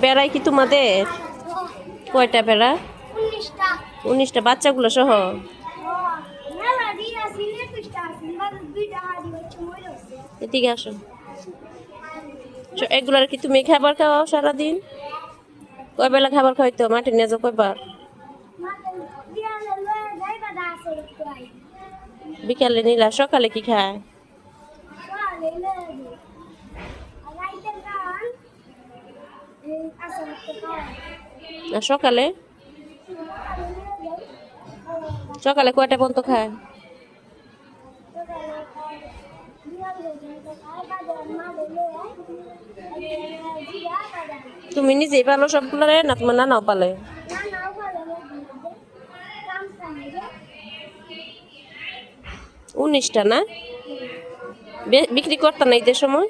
বেড়াই কি তোমাদের? কয়টা বেড়া? 19টা বাচ্চাগুলো সহ? এদিকে আসো। এগুলার কি তুমি খাবার খাওয়াও সারাদিন? কয় বেলা খাবার খাওয়াইতো? মাঠে নিয়ে যাও কয়বার? বিকালে নিলা, সকালে কি খায়? আর সকালে সকালে কয়টা পর্যন্ত খায়? তুমি নিজেই পালো সবগুলো না তোমার নানাও পালে? 19টা না? বিক্রি করতে না ঈদের সময়?